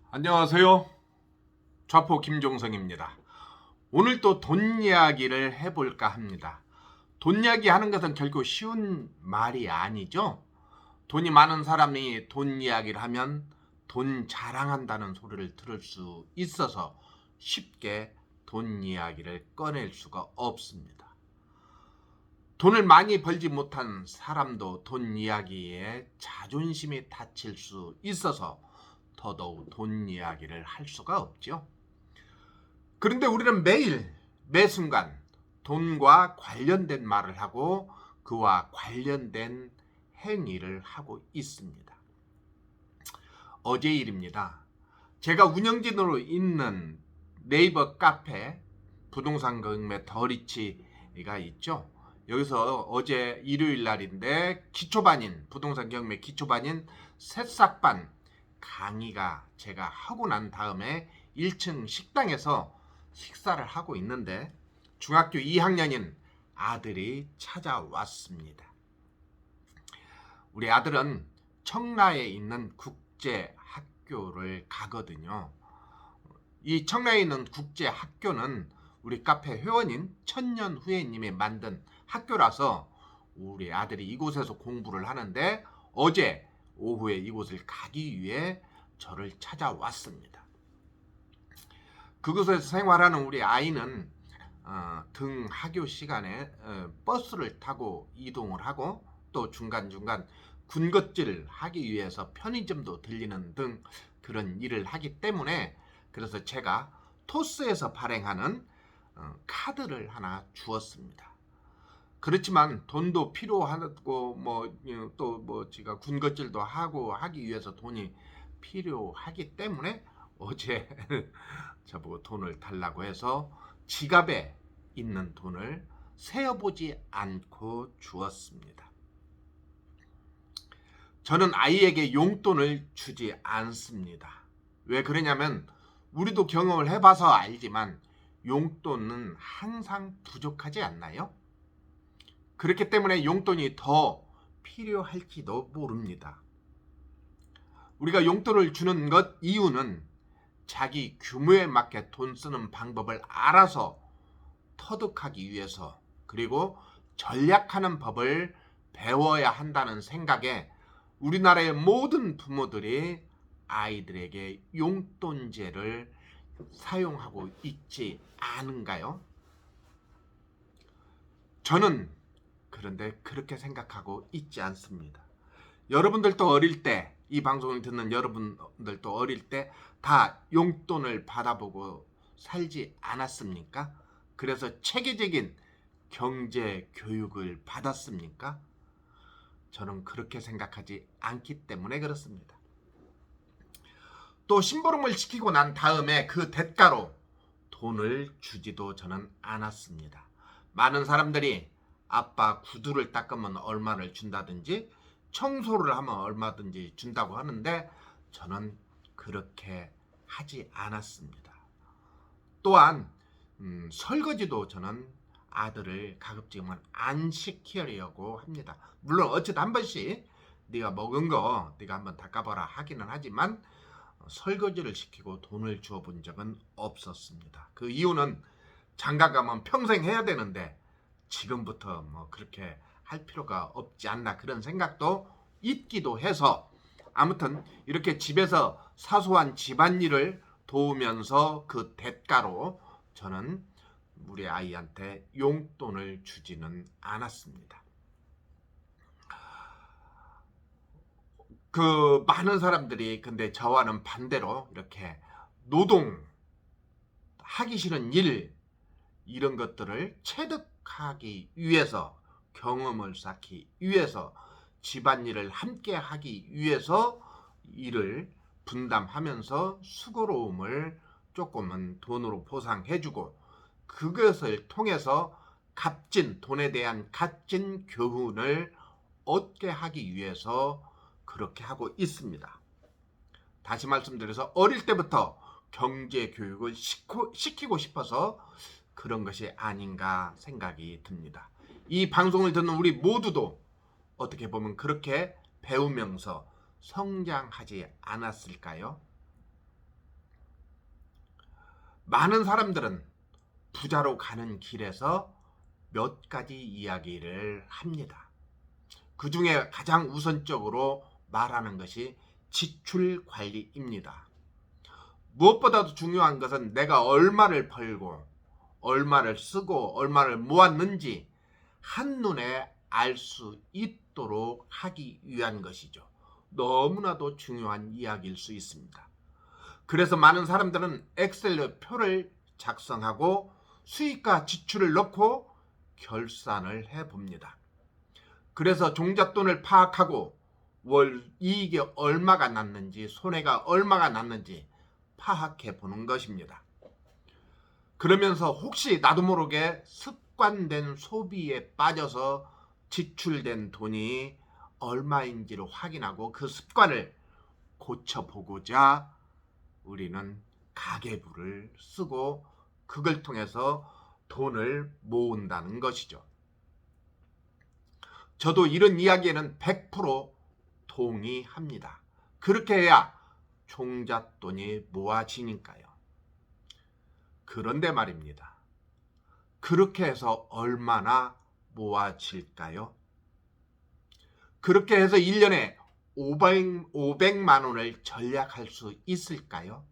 안녕하세요. 좌포 김종성입니다. 오늘 또 돈 이야기를 해볼까 합니다. 돈 이야기 하는 것은 결코 쉬운 말이 아니죠. 돈이 많은 사람이 돈 이야기를 하면 돈 자랑한다는 소리를 들을 수 있어서 쉽게 돈 이야기를 꺼낼 수가 없습니다. 돈을 많이 벌지 못한 사람도 돈 이야기에 자존심이 다칠 수 있어서 더더욱 돈 이야기를 할 수가 없죠. 그런데 우리는 매일 매 순간 돈과 관련된 말을 하고 그와 관련된 행위를 하고 있습니다. 어제 일입니다. 제가 운영진으로 있는 네이버 카페 부동산 경매 더리치가 있죠. 여기서 어제 일요일 날인데 기초반인 부동산 경매 기초반인 새싹반 강의가 제가 하고 난 다음에 1층 식당에서 식사를 하고 있는데 중학교 2학년인 아들이 찾아왔습니다. 우리 아들은 청라에 있는 국제학교를 가거든요. 이 청라에 있는 국제학교는 우리 카페 회원인 천년후회님이 만든 학교라서 우리 아들이 이곳에서 공부를 하는데 어제 오후에 이곳을 가기 위해 저를 찾아왔습니다. 그곳에서 생활하는 우리 아이는 등하교 시간에 버스를 타고 이동을 하고 또 중간중간 군것질 하기 위해서 편의점도 들리는 등 그런 일을 하기 때문에 그래서 제가 토스에서 발행하는 카드를 하나 주었습니다. 그렇지만 돈도 필요하고 또 제가 군것질도 하고 하기 위해서 돈이 필요하기 때문에 어제 저보고 돈을 달라고 해서 지갑에 있는 돈을 세어보지 않고 주었습니다. 저는 아이에게 용돈을 주지 않습니다. 왜 그러냐면 우리도 경험을 해봐서 알지만 용돈은 항상 부족하지 않나요? 그렇기 때문에 용돈이 더 필요할지도 모릅니다. 우리가 용돈을 주는 것 이유는 자기 규모에 맞게 돈 쓰는 방법을 알아서 터득하기 위해서 그리고 전략하는 법을 배워야 한다는 생각에 우리나라의 모든 부모들이 아이들에게 용돈제를 사용하고 있지 않은가요? 저는 그런데 그렇게 생각하고 있지 않습니다. 여러분들도 어릴 때, 이 방송을 듣는 여러분들도 어릴 때 다 용돈을 받아보고 살지 않았습니까? 그래서 체계적인 경제 교육을 받았습니까? 저는 그렇게 생각하지 않기 때문에 그렇습니다. 또 심부름을 시키고 난 다음에 그 대가로 돈을 주지도 저는 않았습니다. 많은 사람들이 아빠 구두를 닦으면 얼마를 준다든지 청소를 하면 얼마든지 준다고 하는데 저는 그렇게 하지 않았습니다. 또한 설거지도 저는 아들을 가급적이면 안 시키려고 합니다. 물론 어쨌든 한 번씩 네가 먹은 거 네가 한번 닦아봐라 하기는 하지만 설거지를 시키고 돈을 주어본 적은 없었습니다. 그 이유는 장가 가면 평생 해야 되는데 지금부터 그렇게 할 필요가 없지 않나 그런 생각도 있기도 해서 아무튼 이렇게 집에서 사소한 집안일을 도우면서 그 대가로 저는 우리 아이한테 용돈을 주지는 않았습니다. 그 많은 사람들이 근데 저와는 반대로 이렇게 노동 하기 싫은 일 이런 것들을 체득하기 위해서 경험을 쌓기 위해서 집안일을 함께 하기 위해서 일을 분담하면서 수고로움을 조금은 돈으로 보상해주고 그것을 통해서 값진 돈에 대한 값진 교훈을 얻게 하기 위해서 그렇게 하고 있습니다. 다시 말씀드려서 어릴 때부터 경제 교육을 시키고 싶어서 그런 것이 아닌가 생각이 듭니다. 이 방송을 듣는 우리 모두도 어떻게 보면 그렇게 배우면서 성장하지 않았을까요? 많은 사람들은 부자로 가는 길에서 몇 가지 이야기를 합니다. 그 중에 가장 우선적으로 말하는 것이 지출 관리입니다. 무엇보다도 중요한 것은 내가 얼마를 벌고 얼마를 쓰고 얼마를 모았는지 한눈에 알 수 있도록 하기 위한 것이죠. 너무나도 중요한 이야기일 수 있습니다. 그래서 많은 사람들은 엑셀 표를 작성하고 수익과 지출을 넣고 결산을 해봅니다. 그래서 종잣돈을 파악하고 월 이익이 얼마가 났는지 손해가 얼마가 났는지 파악해 보는 것입니다. 그러면서 혹시 나도 모르게 습관된 소비에 빠져서 지출된 돈이 얼마인지를 확인하고 그 습관을 고쳐보고자 우리는 가계부를 쓰고 그걸 통해서 돈을 모은다는 것이죠. 저도 이런 이야기에는 100% 동의합니다. 그렇게 해야 종잣돈이 모아지니까요. 그런데 말입니다. 그렇게 해서 얼마나 모아질까요? 그렇게 해서 1년에 500만 원을 절약할 수 있을까요?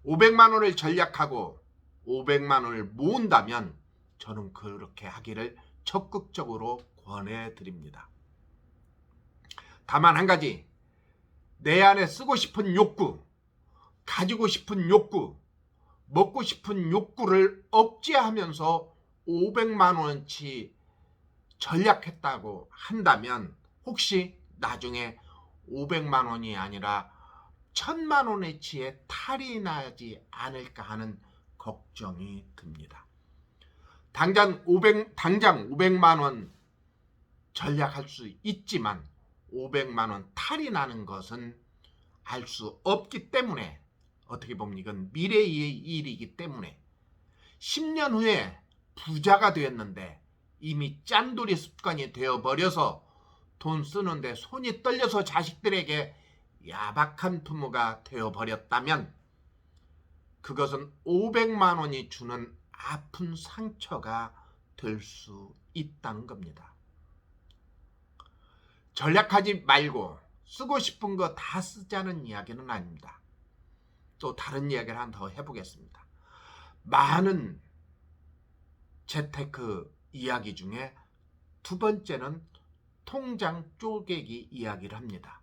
500만 원을 절약하고 500만 원을 모은다면 저는 그렇게 하기를 적극적으로 권해드립니다. 다만 한 가지, 내 안에 쓰고 싶은 욕구, 가지고 싶은 욕구, 먹고 싶은 욕구를 억제하면서 500만 원치 절약했다고 한다면 혹시 나중에 500만 원이 아니라 1000만 원어치의 탈이 나지 않을까 하는 걱정이 듭니다. 당장 500만 원 절약할 수 있지만 500만 원 탈이 나는 것은 알 수 없기 때문에 어떻게 보면 이건 미래의 일이기 때문에 10년 후에 부자가 되었는데 이미 짠돌이 습관이 되어버려서 돈 쓰는데 손이 떨려서 자식들에게 야박한 부모가 되어버렸다면 그것은 500만 원이 주는 아픈 상처가 될 수 있다는 겁니다. 절약하지 말고 쓰고 싶은 거 다 쓰자는 이야기는 아닙니다. 또 다른 이야기를 하나 더 해보겠습니다. 많은 재테크 이야기 중에 두 번째는 통장 쪼개기 이야기를 합니다.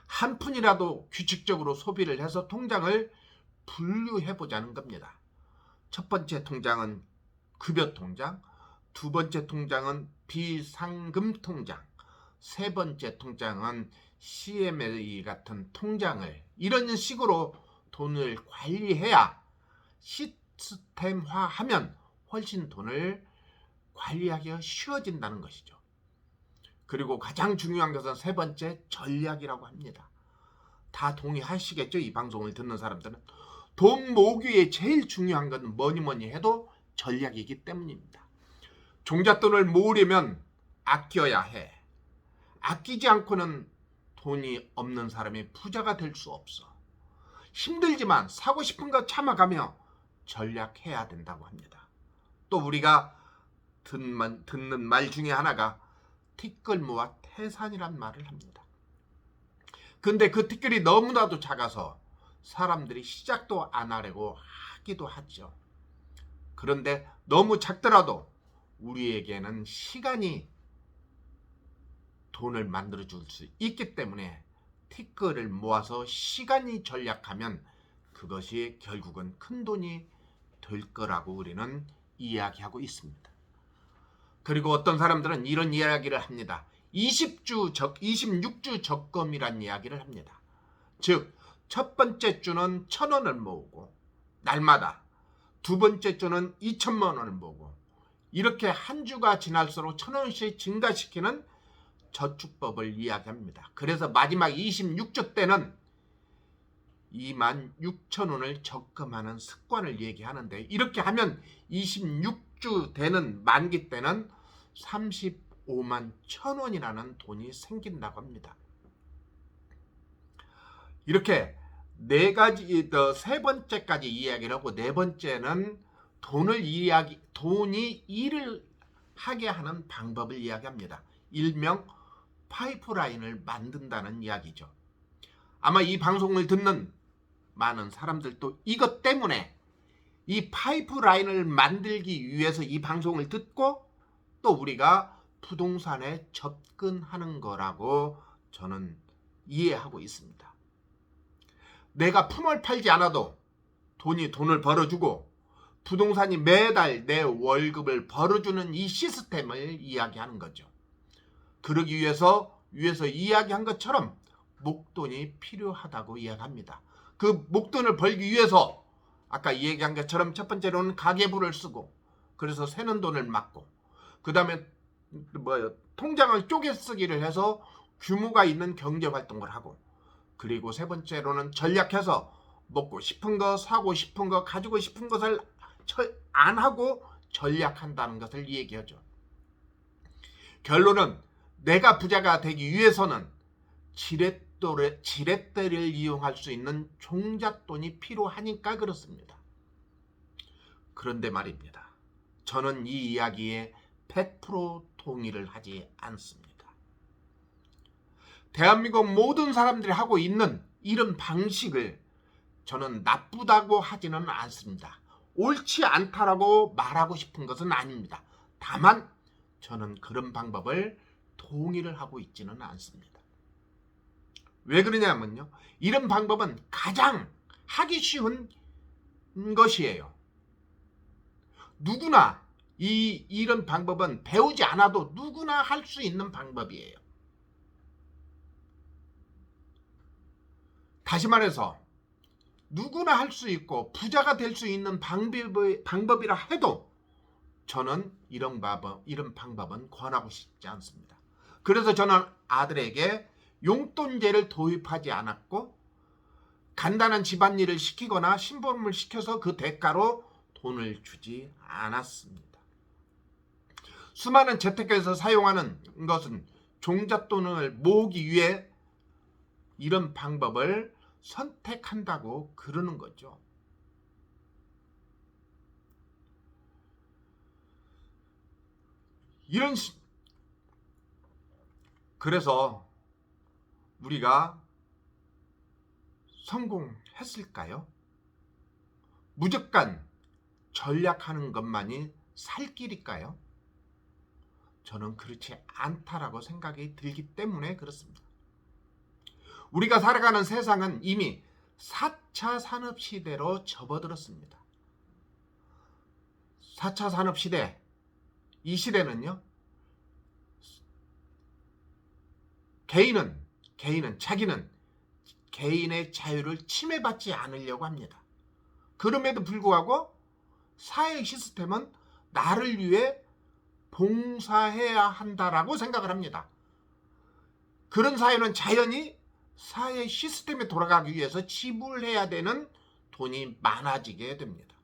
한 푼이라도 규칙적으로 소비를 해서 통장을 분류해보자는 겁니다. 첫 번째 통장은 급여 통장, 두 번째 통장은 비상금 통장, 세 번째 통장은 CMA 같은 통장을 이런 식으로 돈을 관리해야 시스템화하면 훨씬 돈을 관리하기가 쉬워진다는 것이죠. 그리고 가장 중요한 것은 세 번째 전략이라고 합니다. 다 동의하시겠죠? 이 방송을 듣는 사람들은. 돈 모으기에 제일 중요한 건 뭐니 해도 전략이기 때문입니다. 종잣돈을 모으려면 아껴야 해. 아끼지 않고는 돈이 없는 사람이 부자가 될 수 없어. 힘들지만 사고 싶은 거 참아가며 전략해야 된다고 합니다. 또 우리가 듣는 말 중에 하나가 티끌모아 태산이란 말을 합니다. 근데 그 티끌이 너무나도 작아서 사람들이 시작도 안 하려고 하기도 하죠. 그런데 너무 작더라도 우리에게는 시간이 돈을 만들어줄 수 있기 때문에 티끌을 모아서 시간이 절약하면 그것이 결국은 큰 돈이 될 거라고 우리는 이야기하고 있습니다. 그리고 어떤 사람들은 이런 이야기를 합니다. 26주 적금이란 이야기를 합니다. 즉, 첫 번째 주는 1000원을 모으고 날마다 두 번째 주는 2000만 원을 모으고 이렇게 한 주가 지날수록 1000원씩 증가시키는 저축법을 이야기합니다. 그래서 마지막 26주 때는 26,000원을 적금하는 습관을 얘기하는데 이렇게 하면 26주 되는 만기 때는 35만 1000원이라는 돈이 생긴다고 합니다. 이렇게 네 가지, 세 번째까지 이야기를 하고 네 번째는 돈이 일을 하게 하는 방법을 이야기합니다. 일명 파이프라인을 만든다는 이야기죠. 아마 이 방송을 듣는 많은 사람들도 이것 때문에 이 파이프라인을 만들기 위해서 이 방송을 듣고 또 우리가 부동산에 접근하는 거라고 저는 이해하고 있습니다. 내가 품을 팔지 않아도 돈을 벌어주고 부동산이 매달 내 월급을 벌어주는 이 시스템을 이야기하는 거죠. 그러기 위해서 이야기한 것처럼 목돈이 필요하다고 이야기합니다. 그 목돈을 벌기 위해서 아까 이야기한 것처럼 첫 번째로는 가계부를 쓰고 그래서 새는 돈을 막고 그 다음에 통장을 쪼개 쓰기를 해서 규모가 있는 경제활동을 하고 그리고 세 번째로는 전략해서 먹고 싶은 거 사고 싶은 거 가지고 싶은 것을 안 하고 전략한다는 것을 얘기하죠. 결론은 내가 부자가 되기 위해서는 지렛대를 이용할 수 있는 종잣돈이 필요하니까 그렇습니다. 그런데 말입니다. 저는 이 이야기에 100% 동의를 하지 않습니다. 대한민국 모든 사람들이 하고 있는 이런 방식을 저는 나쁘다고 하지는 않습니다. 옳지 않다라고 말하고 싶은 것은 아닙니다. 다만 저는 그런 방법을 동의를 하고 있지는 않습니다. 왜 그러냐면요. 이런 방법은 가장 하기 쉬운 것이에요. 누구나 이런 방법은 배우지 않아도 누구나 할 수 있는 방법이에요. 다시 말해서 누구나 할 수 있고 부자가 될 수 있는 방법이라 해도 저는 이런 방법은 권하고 싶지 않습니다. 그래서 저는 아들에게 용돈제를 도입하지 않았고 간단한 집안일을 시키거나 심부름을 시켜서 그 대가로 돈을 주지 않았습니다. 수많은 재테크에서 사용하는 것은 종잣돈을 모으기 위해 이런 방법을 선택한다고 그러는 거죠. 그래서 우리가 성공했을까요? 무조건 전략하는 것만이 살 길일까요? 저는 그렇지 않다라고 생각이 들기 때문에 그렇습니다. 우리가 살아가는 세상은 이미 4차 산업시대로 접어들었습니다. 4차 산업시대, 이 시대는요, 자기는 개인의 자유를 침해받지 않으려고 합니다. 그럼에도 불구하고 사회 시스템은 나를 위해 봉사해야 한다라고 생각을 합니다. 그런 사회는 자연히 사회 시스템에 돌아가기 위해서 지불해야 되는 돈이 많아지게 됩니다.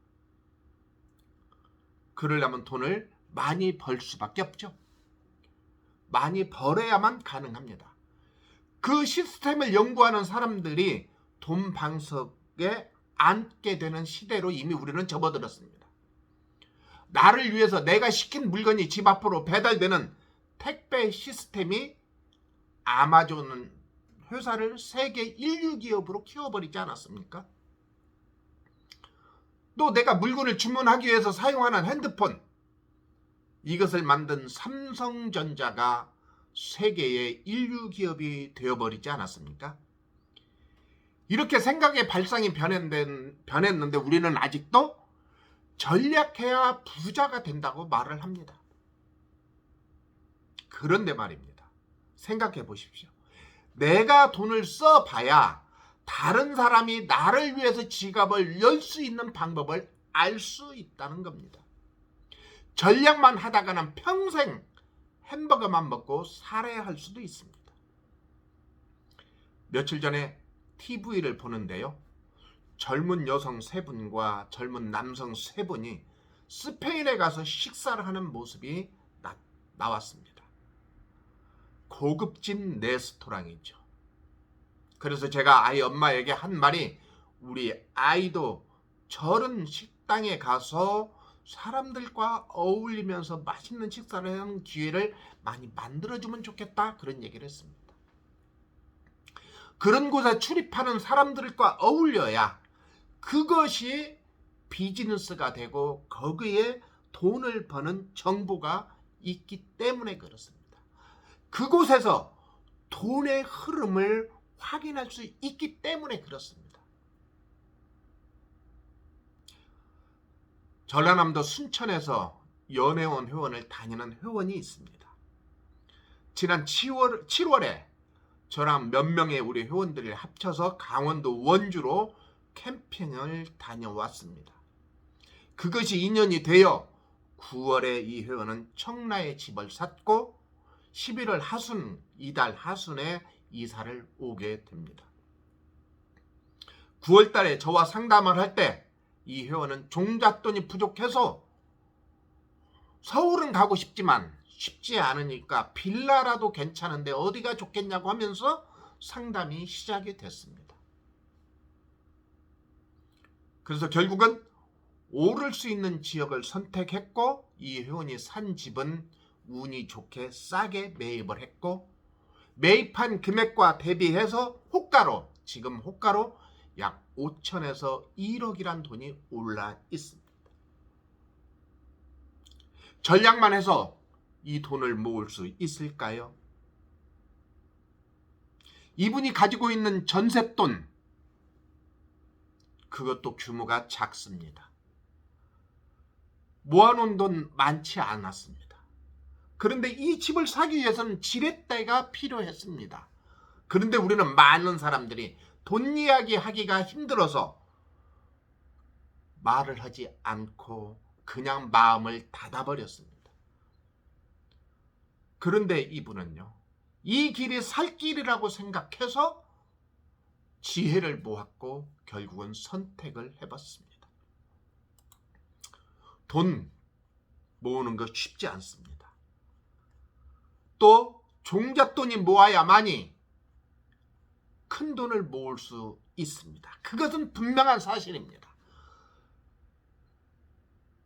그러려면 돈을 많이 벌 수밖에 없죠. 많이 벌어야만 가능합니다. 그 시스템을 연구하는 사람들이 돈 방석에 앉게 되는 시대로 이미 우리는 접어들었습니다. 나를 위해서 내가 시킨 물건이 집 앞으로 배달되는 택배 시스템이 아마존 회사를 세계 인류 기업으로 키워버리지 않았습니까? 또 내가 물건을 주문하기 위해서 사용하는 핸드폰, 이것을 만든 삼성전자가 세계의 인류 기업이 되어버리지 않았습니까? 이렇게 생각의 발상이 변했는데 우리는 아직도 전략해야 부자가 된다고 말을 합니다. 그런데 말입니다. 생각해 보십시오. 내가 돈을 써봐야 다른 사람이 나를 위해서 지갑을 열 수 있는 방법을 알 수 있다는 겁니다. 전략만 하다가는 평생 햄버거만 먹고 살아야 할 수도 있습니다. 며칠 전에 TV를 보는데요. 젊은 여성 3분과 젊은 남성 3분이 스페인에 가서 식사를 하는 모습이 나왔습니다. 고급진 레스토랑이죠. 그래서 제가 아이 엄마에게 한 말이 우리 아이도 저런 식당에 가서 사람들과 어울리면서 맛있는 식사를 하는 기회를 많이 만들어주면 좋겠다, 그런 얘기를 했습니다. 그런 곳에 출입하는 사람들과 어울려야 그것이 비즈니스가 되고 거기에 돈을 버는 정보가 있기 때문에 그렇습니다. 그곳에서 돈의 흐름을 확인할 수 있기 때문에 그렇습니다. 전라남도 순천에서 연애원 회원을 다니는 회원이 있습니다. 지난 7월에 저랑 몇 명의 우리 회원들을 합쳐서 강원도 원주로 캠핑을 다녀왔습니다. 그것이 인연이 되어 9월에 이 회원은 청라에 집을 샀고 11월 하순, 이달 하순에 이사를 오게 됩니다. 9월 달에 저와 상담을 할 때 이 회원은 종잣돈이 부족해서 서울은 가고 싶지만 쉽지 않으니까 빌라라도 괜찮은데 어디가 좋겠냐고 하면서 상담이 시작이 됐습니다. 그래서 결국은 오를 수 있는 지역을 선택했고 이 회원이 산 집은 운이 좋게 싸게 매입을 했고 매입한 금액과 대비해서 지금 호가로 약 5천에서 1억이란 돈이 올라 있습니다. 전략만 해서 이 돈을 모을 수 있을까요? 이분이 가지고 있는 전셋돈, 그것도 규모가 작습니다. 모아놓은 돈 많지 않았습니다. 그런데 이 집을 사기 위해서는 지렛대가 필요했습니다. 그런데 우리는 많은 사람들이 돈 이야기 하기가 힘들어서 말을 하지 않고 그냥 마음을 닫아버렸습니다. 그런데 이분은요, 이 길이 살 길이라고 생각해서 지혜를 모았고 결국은 선택을 해봤습니다. 돈 모으는 거 쉽지 않습니다. 또 종잣돈이 모아야만이 큰 돈을 모을 수 있습니다. 그것은 분명한 사실입니다.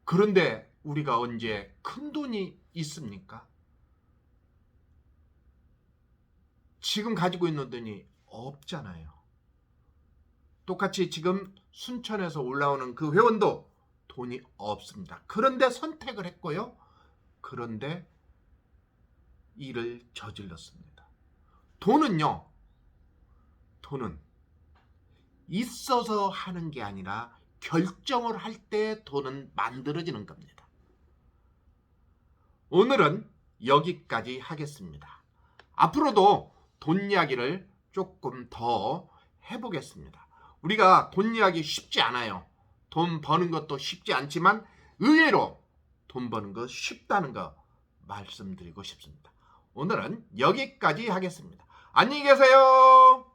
그런데 우리가 언제 큰 돈이 있습니까? 지금 가지고 있는 돈이 없잖아요. 똑같이 지금 순천에서 올라오는 그 회원도 돈이 없습니다. 그런데 선택을 했고요. 그런데 일을 저질렀습니다. 돈은 있어서 하는 게 아니라 결정을 할 때 돈은 만들어지는 겁니다. 오늘은 여기까지 하겠습니다. 앞으로도 돈 이야기를 조금 더 해보겠습니다. 우리가 돈 이야기 쉽지 않아요. 돈 버는 것도 쉽지 않지만 의외로 돈 버는 거 쉽다는 거 말씀드리고 싶습니다. 오늘은 여기까지 하겠습니다. 안녕히 계세요.